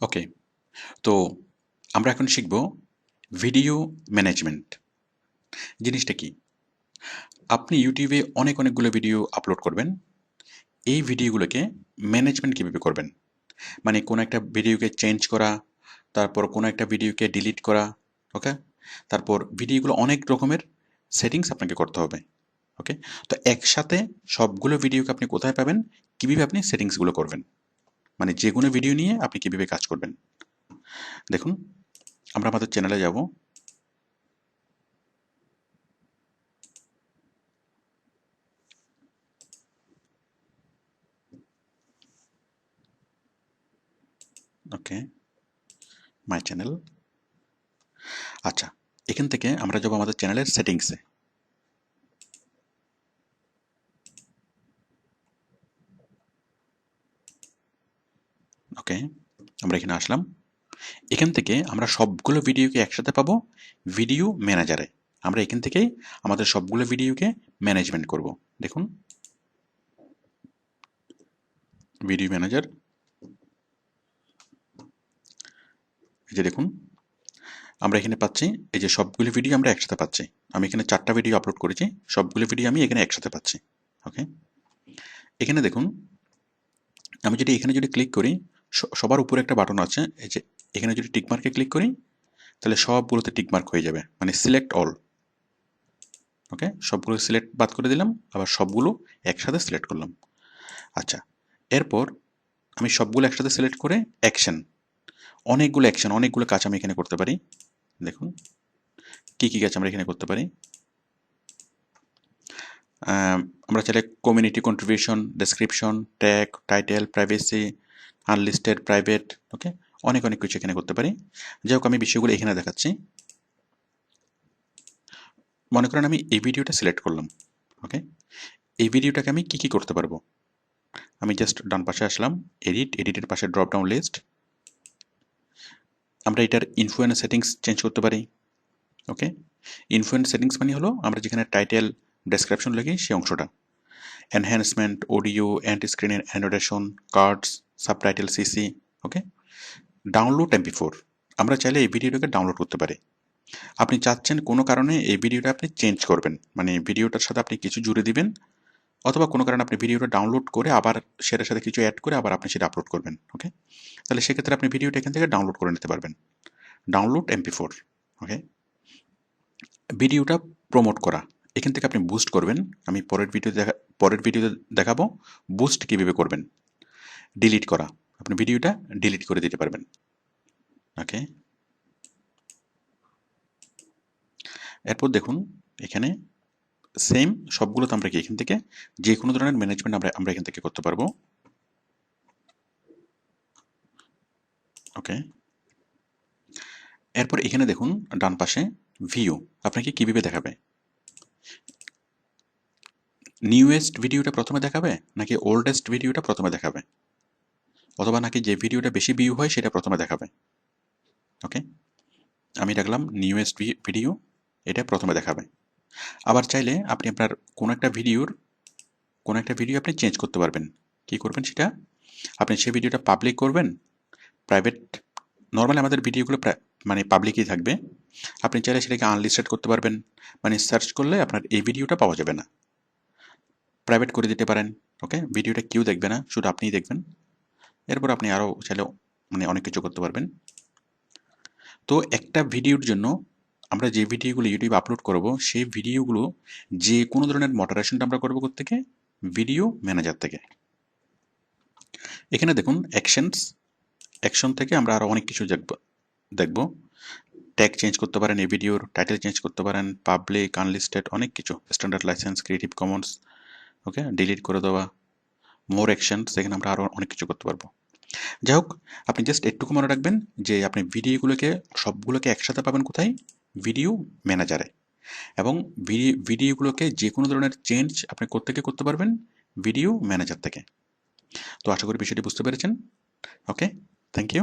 ওকে, তো আমরা এখন শিখব ভিডিও ম্যানেজমেন্ট জিনিসটা কি। আপনি ইউটিউবে অনেকগুলো ভিডিও আপলোড করবেন। এই ভিডিওগুলোকে ম্যানেজমেন্ট কীভাবে করবেন, মানে কোনো একটা ভিডিওকে চেঞ্জ করা, তারপর কোনো একটা ভিডিওকে ডিলিট করা। ওকে, তারপর ভিডিওগুলো অনেক রকমের সেটিংস আপনাকে করতে হবে। ওকে, তো একসাথে সবগুলো ভিডিওকে আপনি কোথায় পাবেন, কীভাবে আপনি সেটিংসগুলো করবেন, মানে যে কোনো ভিডিও নিয়ে আপনি কীভাবে কাজ করবেন। দেখুন, আমরা আমাদের চ্যানেলে যাব। ওকে, মাই চ্যানেল। আচ্ছা, এখান থেকে আমরা যাব আমাদের চ্যানেলের সেটিংসে। ওকে, আমরা এখানে আসলাম। এখান থেকে আমরা সবগুলো ভিডিওকে একসাথে পাবো ভিডিও ম্যানেজারে। আমরা এখান থেকেই আমাদের সবগুলো ভিডিওকে ম্যানেজমেন্ট করব। দেখুন, ভিডিও ম্যানেজার, এই যে দেখুন, আমরা এখানে পাচ্ছি এই যে সবগুলো ভিডিও আমরা একসাথে পাচ্ছি। আমি এখানে 4টা ভিডিও আপলোড করেছি, সবগুলো ভিডিও আমি এখানে একসাথে পাচ্ছি। ওকে, এখানে দেখুন, আমি যদি এখানে ক্লিক করি, সবার উপরে একটা বাটন আছে, এই যে এখানে যদি টিকমার্কে ক্লিক করি তাহলে সবগুলোতে টিকমার্ক হয়ে যাবে, মানে সিলেক্ট অল। ওকে, সবগুলো সিলেক্ট বাদ করে দিলাম, আবার সবগুলো একসাথে সিলেক্ট করলাম। আচ্ছা, এরপর আমি সবগুলো একসাথে সিলেক্ট করে অনেকগুলো কাজ আমি এখানে করতে পারি। দেখুন কি কি কাজ আমরা এখানে করতে পারি। আমরা চাইলে community contribution, description, tag, title, privacy, unlisted, private, okay, অনেক কিছু এখানে করতে পারি। যাই হোক, আমি বিষয়গুলো এখানে দেখাচ্ছি। মনে করেন আমি এই ভিডিওটা সিলেক্ট করলাম। ওকে, এই ভিডিওটাকে আমি কি করতে পারবো। আমি জাস্ট ডান পাশে আসলাম, এডিটের পাশে ড্রপ ডাউন লিস্ট। আমরা এটার ইনফ্লুয়েন্স সেটিংস চেঞ্জ করতে পারি। ওকে, ইনফ্লুয়েন্স সেটিংস মানে হলো আমরা যেখানে টাইটেল, ডেসক্রিপশন লিখি সেই অংশটা। এনহ্যান্সমেন্ট, অডিও, এন্ড স্ক্রিনের অ্যানোটেশন, কার্ডস, সাবটাইটেল, সিসি। ওকে, ডাউনলোড এমপি4, আমরা চাইলে এই ভিডিওটাকে ডাউনলোড করতে পারি। আপনি চাচ্ছেন কোনো কারণে এই ভিডিওটা আপনি চেঞ্জ করবেন, মানে ভিডিওটার সাথে আপনি কিছু জুড়ে দিবেন, অথবা কোনো কারণে আপনি ভিডিওটা ডাউনলোড করে আবার সেটার সাথে কিছু অ্যাড করে আবার আপনি সেটা আপলোড করবেন। ওকে, তাহলে সেক্ষেত্রে আপনি ভিডিওটা এখান থেকে ডাউনলোড করে নিতে পারবেন। ডাউনলোড এমপি4। ওকে, ভিডিওটা প্রমোট করা, এখান থেকে আপনি বুস্ট করবেন। আমি পরের ভিডিওতে দেখাবো বুস্ট কীভাবে করবেন। ডিলিট করা, আপনি ভিডিওটা ডিলিট করে দিতে পারবেন। ওকে, এরপর দেখুন এখানে সেম সবগুলোতে আমরা কি এখান থেকে যে কোনো ধরনের ম্যানেজমেন্ট আমরা এখান থেকে করতে পারবো। ওকে, এরপর এখানে দেখুন ডান পাশে ভিউ আপনাকে কিভাবে দেখাবে, নিউয়েস্ট ভিডিওটা প্রথমে দেখাবে নাকি ওল্ডেস্ট ভিডিওটা প্রথমে দেখাবে, অথবা নাকি যে ভিডিওটা বেশি ভিউ হয় সেটা প্রথমে দেখাবে। ওকে, আমি রাখলাম নিউয়েস্ট ভিডিও, এটা প্রথমে দেখাবে। আবার চাইলে আপনি আপনার কোনো একটা ভিডিও আপনি চেঞ্জ করতে পারবেন। কি করবেন সেটা, আপনি সেই ভিডিওটা পাবলিক করবেন, প্রাইভেট। নর্মালি আমাদের ভিডিওগুলো মানে পাবলিকই থাকবে। আপনি চাইলে সেটাকে আনলিস্টেড করতে পারবেন, মানে সার্চ করলে আপনার এই ভিডিওটা পাওয়া যাবে না, প্রাইভেট করে দিতে পারেন। ওকে, ভিডিওটা কেউ দেখবে না, শুধু আপনিই দেখবেন। এরপর আপনি আরও চাইলে মানে অনেক কিছু করতে পারবেন। তো একটা ভিডিওর জন্য আমরা যে ভিডিওগুলো ইউটিউব আপলোড করব সেই ভিডিওগুলো যে কোনো ধরনের মডারেশনটা আমরা করবো কোত্থেকে, ভিডিও ম্যানেজার থেকে। এখানে দেখুন অ্যাকশন থেকে আমরা আরও অনেক কিছু দেখব। ট্যাগ চেঞ্জ করতে পারেন, এই ভিডিওর টাইটেল চেঞ্জ করতে পারেন, পাবলিক, আনলিস্টেড, অনেক কিছু, স্ট্যান্ডার্ড লাইসেন্স, ক্রিয়েটিভ কমন্স। ওকে, ডিলিট করে দেওয়া, মোর অ্যাকশন, সেখানে আমরা আরও অনেক কিছু করতে পারবো। যাই হোক, আপনি জাস্ট একটুকু মনে রাখবেন যে আপনি ভিডিওগুলোকে সবগুলোকে একসাথে পাবেন কোথায়, ভিডিও ম্যানেজারে। এবং ভিডিওগুলোকে যে কোনো ধরনের চেঞ্জ আপনি কোত্থেকে করতে পারবেন, ভিডিও ম্যানেজার থেকে। তো আশা করি বিষয়টি বুঝতে পেরেছেন। ওকে, থ্যাংক ইউ।